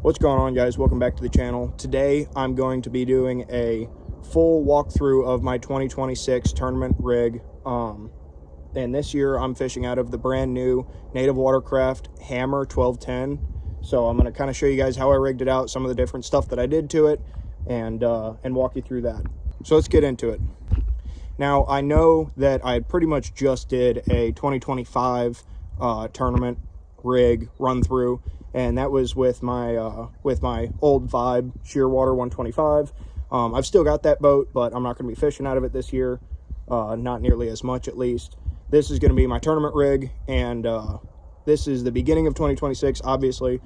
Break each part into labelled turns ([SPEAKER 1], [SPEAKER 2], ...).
[SPEAKER 1] What's going on, guys? Welcome back to the channel. Today I'm going to be doing a full walkthrough of my 2026 tournament rig. And this year I'm fishing out of the brand new Native Watercraft Hammer 1210. So I'm going to kind of show you guys how I rigged it out, some of the different stuff that I did to it, and walk you through that. So let's get into it. Now, I know that I pretty much just did a 2025 tournament rig run through, and that was with my old Vibe Shearwater 125. I've still got that boat, but I'm not going to be fishing out of it this year, not nearly as much at least. This is going to be my tournament rig, and this is the beginning of 2026, obviously,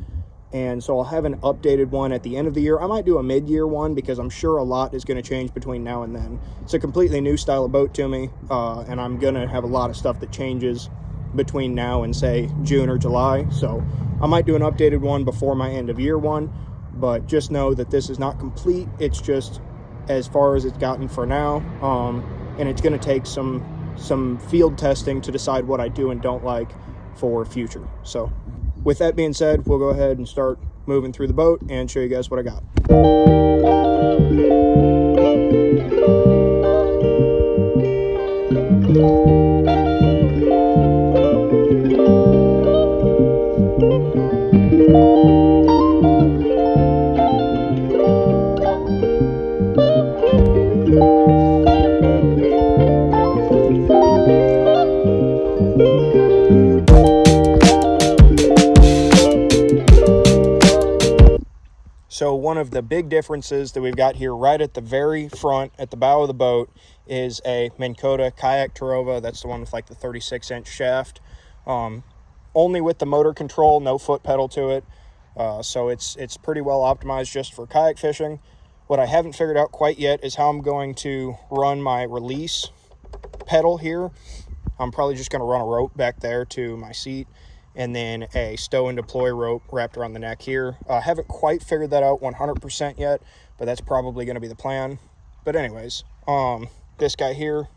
[SPEAKER 1] and so I'll have an updated one at the end of the year. I might do a mid-year one because I'm sure a lot is going to change between now and then. It's a completely new style of boat to me, and I'm going to have a lot of stuff that changes between now and, say, June or July. So I might do an updated one before my end of year one, but just know that this is not complete. It's just as far as it's gotten for now, and it's going to take some field testing to decide what I do and don't like for future. So with that being said, we'll go ahead and start moving through the boat and show you guys what I got. So one of the big differences that we've got here right at the very front, at the bow of the boat, is a Minn Kota Kayak Co. That's the one with like the 36-inch shaft. Only with the motor control, no foot pedal to it. So it's pretty well optimized just for kayak fishing. What I haven't figured out quite yet is how I'm going to run my release pedal here. I'm probably just going to run a rope back there to my seat, and then a stow and deploy rope wrapped around the neck here. I haven't quite figured that out 100% yet, but that's probably going to be the plan. But anyways, this guy here,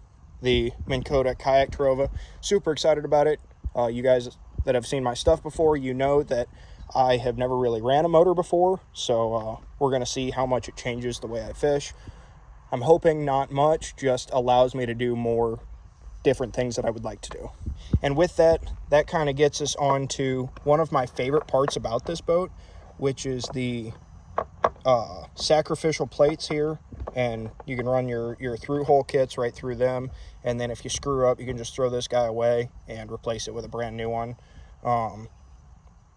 [SPEAKER 1] the Minn Kota Kayak Co. Super excited about it. You guys that have seen my stuff before, you know that I have never really ran a motor before, so we're going to see how much it changes the way I fish. I'm hoping not much, just allows me to do more different things that I would like to do. And with that kind of gets us on to one of my favorite parts about this boat, which is the sacrificial plates here. And you can run your through hole kits right through them, and then if you screw up, you can just throw this guy away and replace it with a brand new one.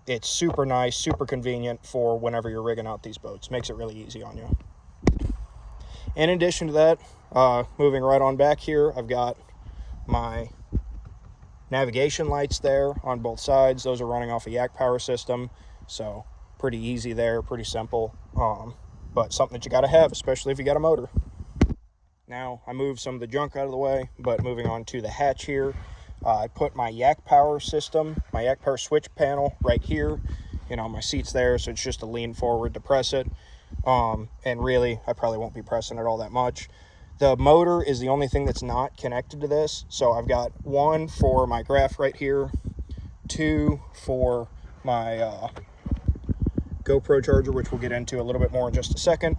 [SPEAKER 1] It's super nice, super convenient for whenever you're rigging out these boats. Makes it really easy on you. In addition to that, moving right on back here, I've got my navigation lights there on both sides. Those are running off a yak power system, so pretty easy there, pretty simple, but something that you got to have, especially if you got a motor. Now I moved some of the junk out of the way, but moving on to the hatch here, I put my yak power system, my yak power switch panel right here. My seat's there, so it's just to lean forward to press it, and really I probably won't be pressing it all that much. The motor is the only thing that's not connected to this. So I've got one for my graph right here, two for my GoPro charger, which we'll get into a little bit more in just a second,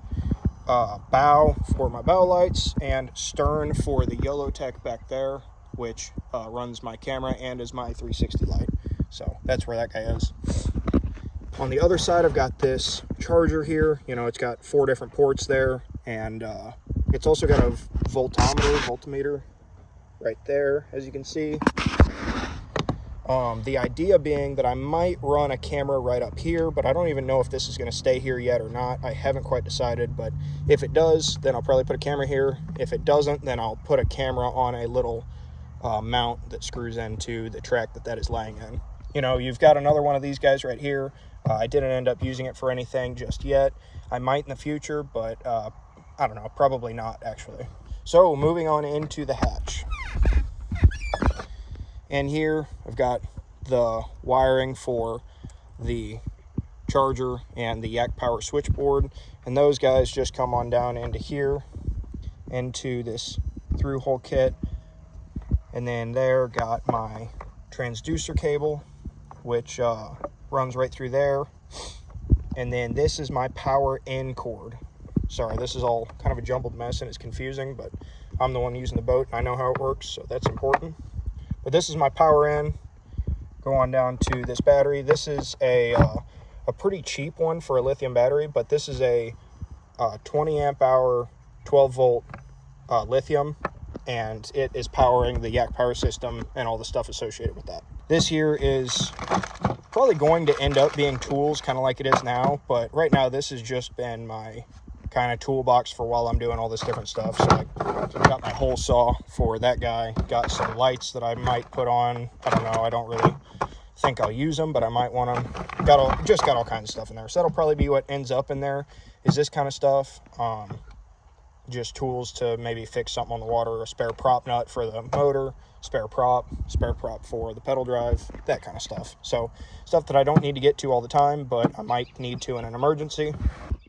[SPEAKER 1] bow for my bow lights, and stern for the YOLO Tech back there, which runs my camera and is my 360 light. So that's where that guy is. On the other side, I've got this charger here. It's got 4 different ports there, and it's also got a voltmeter right there, as you can see. The idea being that I might run a camera right up here, but I don't even know if this is going to stay here yet or not. I haven't quite decided, but if it does, then I'll probably put a camera here. If it doesn't, then I'll put a camera on a little mount that screws into the track that is laying in. You've got another one of these guys right here. I didn't end up using it for anything just yet. I might in the future, but I don't know, probably not actually. So moving on into the hatch. And here I've got the wiring for the charger and the yak power switchboard, and those guys just come on down into here, into this through hole kit. And then there got my transducer cable, which runs right through there. And then this is my power in cord. Sorry, this is all kind of a jumbled mess and it's confusing, but I'm the one using the boat and I know how it works, so that's important. But this is my power in. Go on down to this battery. This is a pretty cheap one for a lithium battery, but this is a 20 amp hour, 12 volt lithium, and it is powering the Yak power system and all the stuff associated with that. This here is probably going to end up being tools, kind of like it is now, but right now this has just been my kind of toolbox for while I'm doing all this different stuff. So I got my hole saw for that guy, got some lights that I might put on. I don't know, I don't really think I'll use them, but I might want them. Got all kinds of stuff in there. So that'll probably be what ends up in there, is this kind of stuff. Just tools to maybe fix something on the water, a spare prop nut for the motor, spare prop for the pedal drive, that kind of stuff. So stuff that I don't need to get to all the time, but I might need to in an emergency.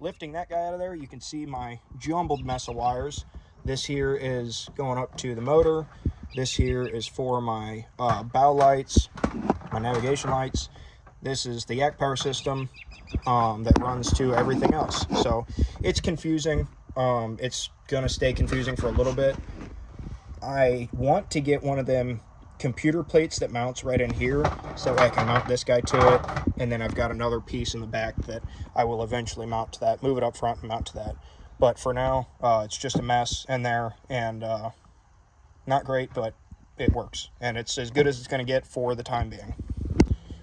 [SPEAKER 1] Lifting that guy out of there, you can see my jumbled mess of wires. This here is going up to the motor. This here is for my bow lights, my navigation lights. This is the Yak power system that runs to everything else. So it's confusing. It's gonna stay confusing for a little bit. I want to get one of them computer plates that mounts right in here so I can mount this guy to it, and then I've got another piece in the back that I will eventually mount to that, move it up front and mount to that. But for now, it's just a mess in there, and not great, but it works, and it's as good as it's going to get for the time being.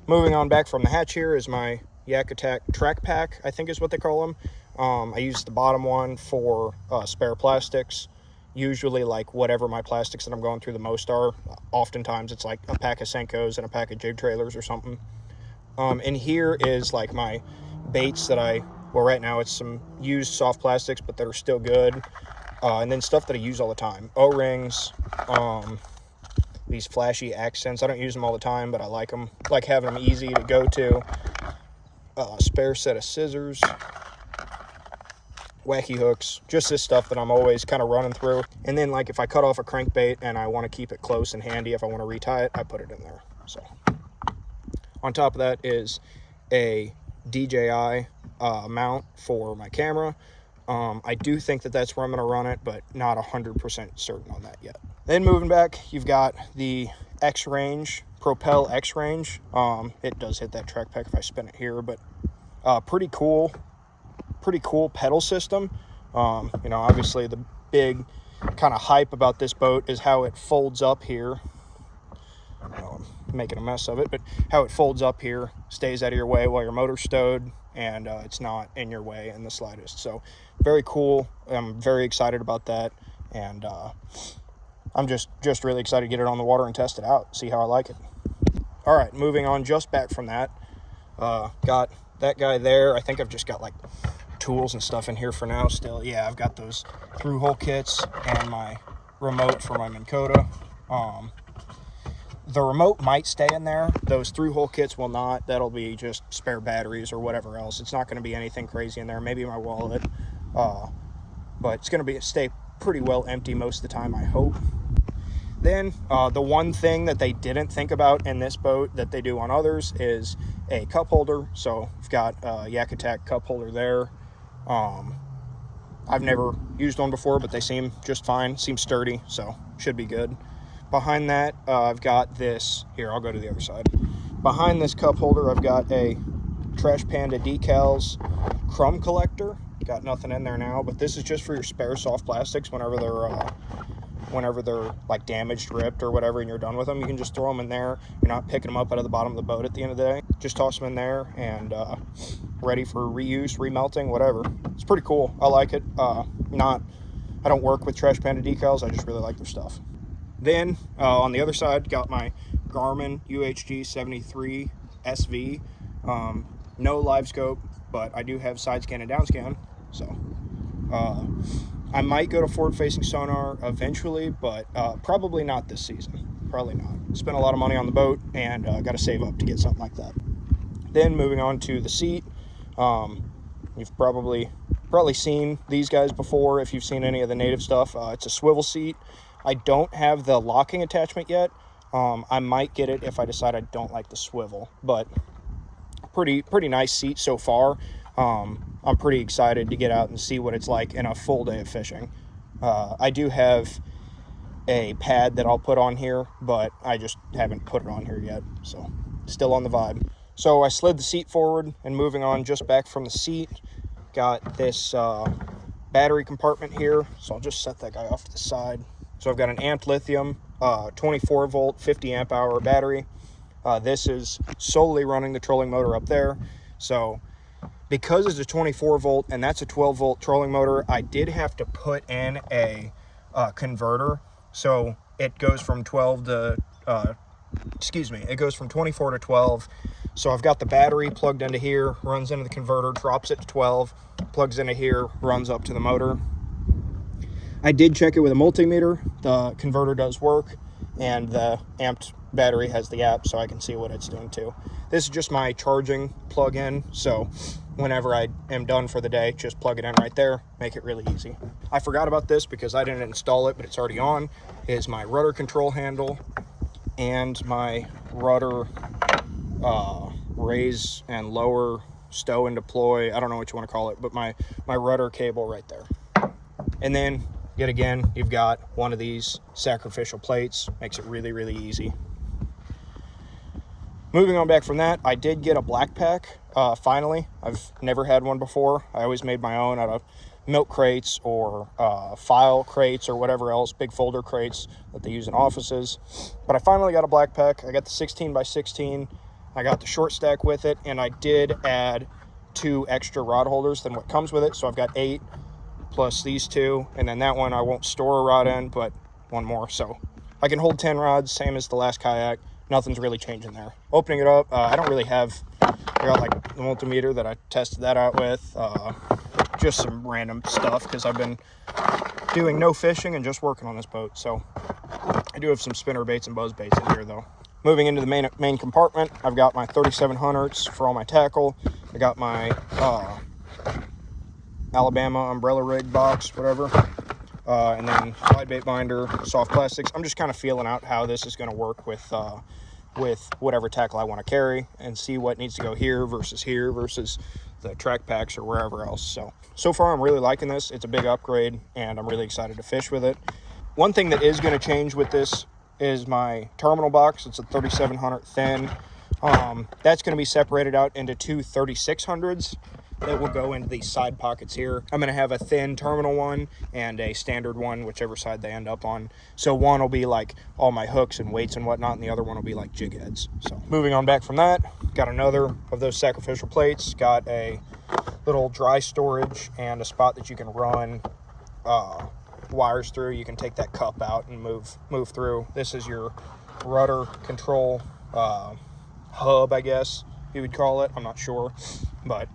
[SPEAKER 1] Moving on back from the hatch here is my Yak Attack track pack, I think is what they call them. I use the bottom one for spare plastics, usually like whatever my plastics that I'm going through the most are. Oftentimes it's like a pack of Senkos and a pack of jig trailers or something. And here is like my baits that well, right now it's some used soft plastics, but that are still good. And then stuff that I use all the time. O-rings, these flashy accents. I don't use them all the time, but I like them. Like having them easy to go to. Spare set of scissors. Wacky hooks, just this stuff that I'm always kind of running through. And then like if I cut off a crankbait and I want to keep it close and handy, if I want to retie it, I put it in there. So on top of that is a DJI mount for my camera. I do think that that's where I'm going to run it, but not 100% certain on that yet. Then moving back, you've got the X-Range, Propel X-Range. It does hit that track pack if I spin it here, but pretty cool pedal system. You know, obviously the big kind of hype about this boat is how it folds up here. Making a mess of it, but how it folds up here, stays out of your way while your motor's stowed, and it's not in your way in the slightest. So very cool. I'm very excited about that, and I'm just really excited to get it on the water and test it out, see how I like it. All right, moving on just back from that, got that guy there. I think I've just got like tools and stuff in here for now still. Yeah, I've got those through hole kits and my remote for my Minn Kota. The remote might stay in there. Those through hole kits will not. That'll be just spare batteries or whatever else. It's not going to be anything crazy in there. Maybe my wallet, but it's going to stay pretty well empty most of the time, I hope. Then the one thing that they didn't think about in this boat that they do on others is a cup holder. So I've got a Yak Attack cup holder there. I've never used one before, but they seem just fine, seem sturdy, so should be good. Behind that, I've got this, here, I'll go to the other side. Behind this cup holder, I've got a Trash Panda Decals crumb collector. Got nothing in there now, but this is just for your spare soft plastics whenever they're like damaged, ripped, or whatever, and you're done with them. You can just throw them in there. You're not picking them up out of the bottom of the boat at the end of the day. Just toss them in there and ready for reuse, remelting, whatever. It's pretty cool. I like it. I don't work with Trash Panda decals. I just really like their stuff. Then on the other side, got my Garmin UHG 73 SV. No live scope, but I do have side scan and down scan. So I might go to forward-facing sonar eventually, but probably not this season. Probably not. Spent a lot of money on the boat, and got to save up to get something like that. Then moving on to the seat. You've probably seen these guys before if you've seen any of the native stuff. It's a swivel seat. I don't have the locking attachment yet. I might get it if I decide I don't like the swivel, but pretty nice seat so far. I'm pretty excited to get out and see what it's like in a full day of fishing. I do have a pad that I'll put on here, but I just haven't put it on here yet, so still on the vibe. So I slid the seat forward, and moving on just back from the seat, got this battery compartment here, so I'll just set that guy off to the side. So I've got an amped lithium 24 volt 50 amp hour battery. This is solely running the trolling motor up there. So because it's a 24 volt and that's a 12 volt trolling motor, I did have to put in a converter. So it goes from 12 to, it goes from 24 to 12. So I've got the battery plugged into here, runs into the converter, drops it to 12, plugs into here, runs up to the motor. I did check it with a multimeter. The converter does work, and the amped battery has the app, so I can see what it's doing too. This is just my charging plug-in, so whenever I am done for the day, just plug it in right there, make it really easy. I forgot about this because I didn't install it, but it's already on, is my rudder control handle and my rudder raise and lower, stow and deploy, I don't know what you want to call it, but my rudder cable right there. And then yet again, you've got one of these sacrificial plates, makes it really, really easy. Moving on back from that, I did get a black pack, finally. I've never had one before. I always made my own out of milk crates or file crates or whatever else, big folder crates that they use in offices. But I finally got a black pack. I got the 16 by 16. I got the short stack with it, and I did add 2 extra rod holders than what comes with it. So I've got 8 plus these 2, and then that one I won't store a rod in, but 1 more. So I can hold 10 rods, same as the last kayak. Nothing's really changing there. Opening it up, I don't really have, I got like the multimeter that I tested that out with, just some random stuff because I've been doing no fishing and just working on this boat. So I do have some spinner baits and buzz baits in here though. Moving into the main compartment, I've got my 3700s for all my tackle. I got my Alabama umbrella rig box, whatever. And then slide bait binder, soft plastics. I'm just kind of feeling out how this is going to work with whatever tackle I want to carry, and see what needs to go here versus the track packs or wherever else. So far I'm really liking this. It's a big upgrade, and I'm really excited to fish with it. One thing that is going to change with this is my terminal box. It's a 3700 thin. That's going to be separated out into 2 3600s. That will go into these side pockets here. I'm going to have a thin terminal one and a standard one, whichever side they end up on. So one will be like all my hooks and weights and whatnot, and the other one will be like jig heads. So moving on back from that, got another of those sacrificial plates. Got a little dry storage and a spot that you can run wires through. You can take that cup out and move through. This is your rudder control hub, I guess you would call it. I'm not sure, but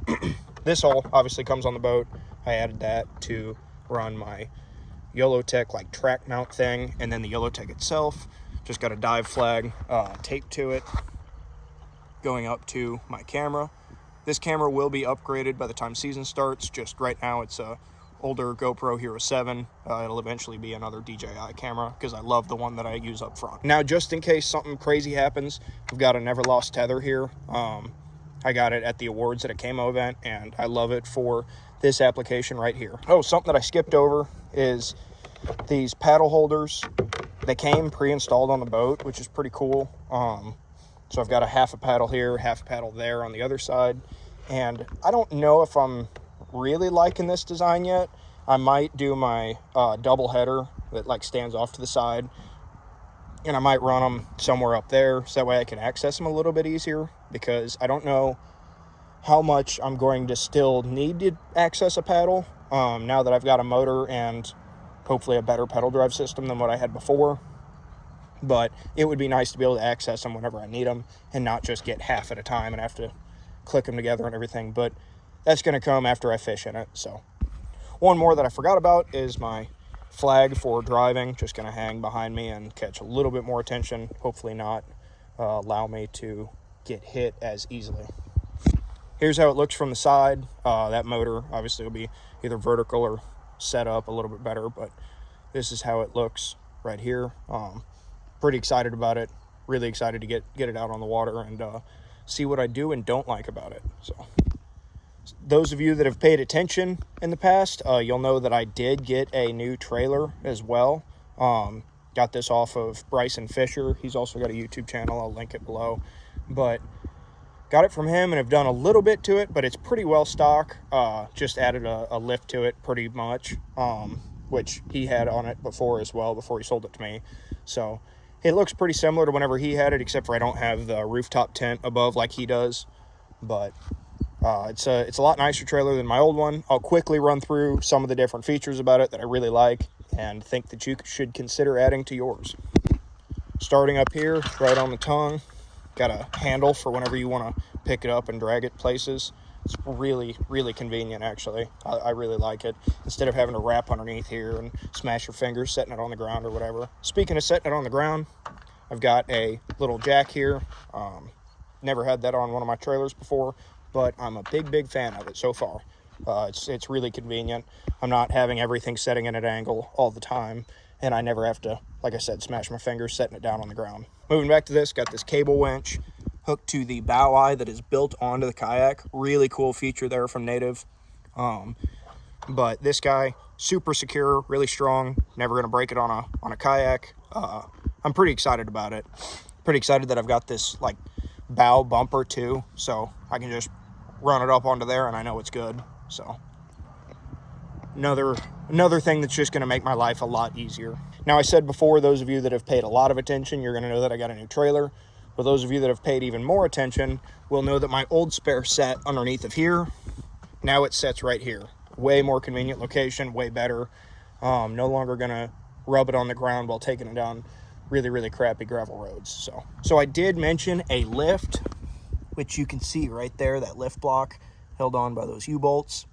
[SPEAKER 1] this all obviously comes on the boat. I added that to run my YOLOtech like track mount thing, and then the YOLOtech itself just got a dive flag taped to it going up to my camera. This camera will be upgraded by the time season starts. Just right now it's a older GoPro Hero 7. It'll eventually be another DJI camera because I love the one that I use up front. Now, just in case something crazy happens, I've got a never lost tether here. I got it at the awards at a camo event, and I love it for this application right here. Oh, something that I skipped over is these paddle holders. They came pre-installed on the boat, which is pretty cool. So I've got a half a paddle here, half a paddle there on the other side. And I don't know if I'm really liking this design yet. I might do my double header that like stands off to the side, and I might run them somewhere up there so that way I can access them a little bit easier, because I don't know how much I'm going to still need to access a paddle now that I've got a motor and hopefully a better pedal drive system than what I had before. But it would be nice to be able to access them whenever I need them and not just get half at a time and have to click them together and everything. But that's going to come after I fish in it. So one more that I forgot about is my flag for driving, just going to hang behind me and catch a little bit more attention, hopefully not allow me to get hit as easily. Here's how it looks from the side. That motor obviously will be either vertical or set up a little bit better, but this is how it looks right here. Pretty excited about it, really excited to get it out on the water and see what I do and don't like about it. So Those of you that have paid attention in the past, you'll know that I did get a new trailer as well. Got this off of Bryson Fisher. He's also got a YouTube channel. I'll link it below. But got it from him and have done a little bit to it, but it's pretty well stock. Just added a lift to it pretty much, which he had on it before as well, before he sold it to me. So it looks pretty similar to whenever he had it, except for I don't have the rooftop tent above like he does. But it's a lot nicer trailer than my old one. I'll quickly run through some of the different features about it that I really like and think that you should consider adding to yours. Starting up here, right on the tongue, got a handle for whenever you want to pick it up and drag it places. It's really, really convenient, actually. I really like it. Instead of having to wrap underneath here and smash your fingers setting it on the ground or whatever. Speaking of setting it on the ground, I've got a little jack here. Never had that on one of my trailers before, but I'm a big fan of it so far. It's really convenient. I'm not having everything setting in at an angle all the time, and I never have to, like I said, smash my fingers setting it down on the ground. Moving back to this, got this cable winch hooked to the bow eye that is built onto the kayak. Really cool feature there from Native. But this guy, super secure, really strong. Never gonna break it on a kayak. I'm pretty excited about it. Pretty excited that I've got this like bow bumper too, so I can just run it up onto there and I know it's good. So another thing that's just going to make my life a lot easier. Now, I said before, those of you that have paid a lot of attention, you're going to know that I got a new trailer. But those of you that have paid even more attention will know that my old spare set underneath of here, now it sets right here. Way more convenient location, way better. No longer going to rub it on the ground while taking it down really crappy gravel roads. So I did mention a lift, which you can see right there, that lift block held on by those U-bolts.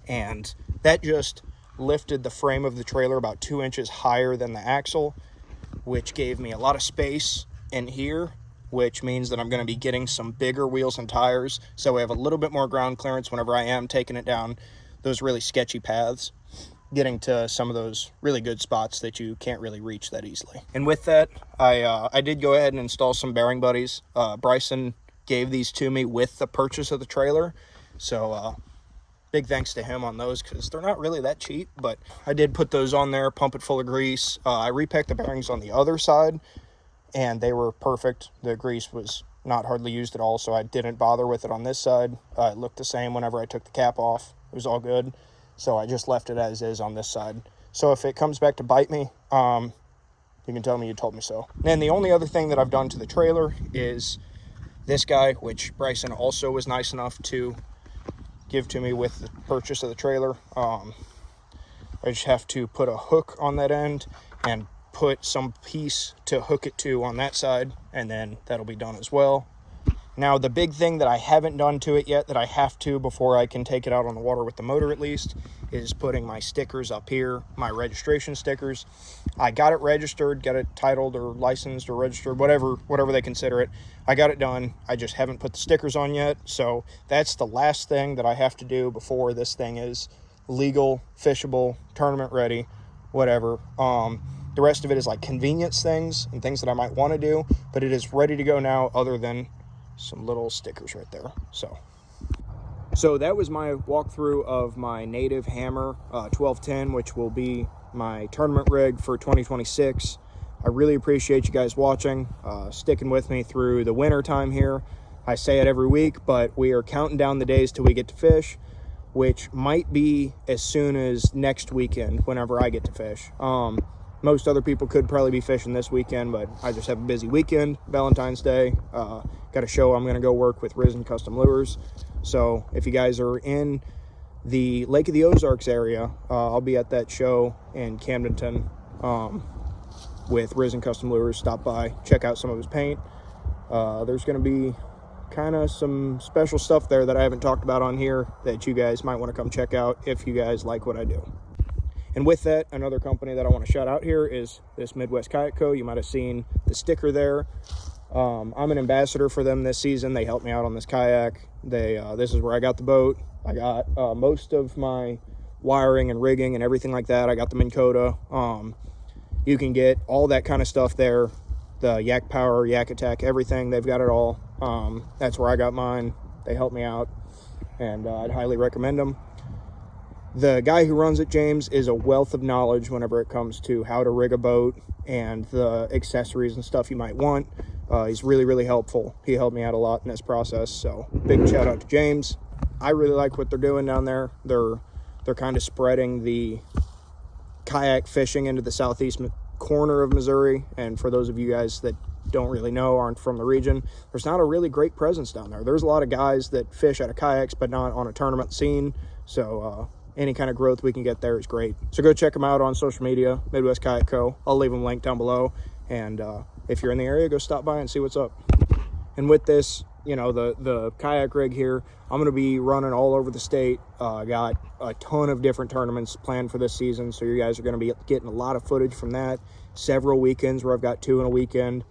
[SPEAKER 1] And that just lifted the frame of the trailer about 2 inches higher than the axle, which gave me a lot of space in here, which means that I'm going to be getting some bigger wheels and tires, so I have a little bit more ground clearance whenever I am taking it down those really sketchy paths, getting to some of those really good spots that you can't really reach that easily. And with that, I did go ahead and install some bearing buddies. Bryson gave these to me with the purchase of the trailer, so big thanks to him on those, because they're not really that cheap, but I did put those on there, pump it full of grease. I repacked the bearings on the other side, and they were perfect. The grease was not hardly used at all, so I didn't bother with it on this side. It looked the same whenever I took the cap off. It was all good, so I just left it as is on this side. So if it comes back to bite me, you can tell me you told me so. And the only other thing that I've done to the trailer is this guy, which Bryson also was nice enough to give to me with the purchase of the trailer. I just have to put a hook on that end and put some piece to hook it to on that side, and then that'll be done as well. Now, the big thing that I haven't done to it yet, that I have to before I can take it out on the water with the motor at least, is putting my stickers up here, my registration stickers. I got it registered, got it titled or licensed or registered, whatever they consider it. I got it done. I just haven't put the stickers on yet, so that's the last thing that I have to do before this thing is legal, fishable, tournament ready, whatever. The rest of it is like convenience things and things that I might want to do, but it is ready to go now, other than some little stickers right there. So that was my walkthrough of my Native Hammer 1210, which will be my tournament rig for 2026. I really appreciate you guys watching, sticking with me through the winter time here. I say it every week, but we are counting down the days till we get to fish, which might be as soon as next weekend whenever I get to fish. Most other people could probably be fishing this weekend, but I just have a busy weekend. Valentine's Day, got a show I'm going to go work with Risen Custom Lures. So if you guys are in the Lake of the Ozarks area, I'll be at that show in Camdenton with Risen Custom Lures. Stop by, check out some of his paint. There's going to be kind of some special stuff there that I haven't talked about on here that you guys might want to come check out if you guys like what I do. And with that, another company that I want to shout out here is this Midwest Kayak Co. You might have seen the sticker there. I'm an ambassador for them this season. They helped me out on this kayak. This is where I got the boat. I got most of my wiring and rigging and everything like that. I got the Minn Kota. You can get all that kind of stuff there. The Yak Power, Yak Attack, everything. They've got it all. That's where I got mine. They helped me out. and I'd highly recommend them. The guy who runs it, James, is a wealth of knowledge whenever it comes to how to rig a boat and the accessories and stuff you might want. He's really, really helpful. He helped me out a lot in this process, so big shout out to James. I really like what they're doing down there. They're kind of spreading the kayak fishing into the southeast corner of Missouri, and for those of you guys that don't really know, aren't from the region, there's not a really great presence down there. There's a lot of guys that fish out of kayaks, but not on a tournament scene, so any kind of growth we can get there is great. So go check them out on social media, Midwest Kayak Co. I'll leave them linked down below, and if you're in the area, go stop by and see what's up. And with this, you know, the kayak rig here, I'm going to be running all over the state. Got a ton of different tournaments planned for this season, so you guys are going to be getting a lot of footage from that. Several weekends where I've got 2 in a weekend,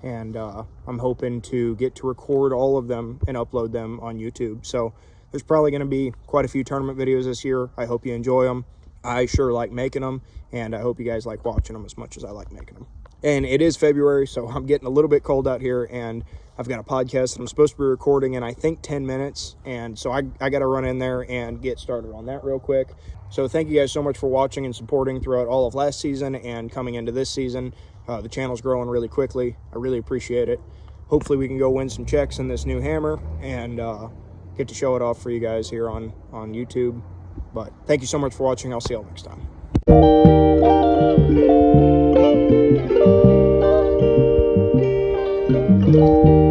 [SPEAKER 1] and I'm hoping to get to record all of them and upload them on YouTube. So there's probably going to be quite a few tournament videos this year. I hope you enjoy them. I sure like making them, and I hope you guys like watching them as much as I like making them. And it is February, so I'm getting a little bit cold out here, and I've got a podcast that I'm supposed to be recording in, I think, 10 minutes. And so I got to run in there and get started on that real quick. So thank you guys so much for watching and supporting throughout all of last season and coming into this season. The channel's growing really quickly. I really appreciate it. Hopefully we can go win some checks in this new hammer and get to show it off for you guys here on YouTube. But thank you so much for watching. I'll see y'all next time. Thank you.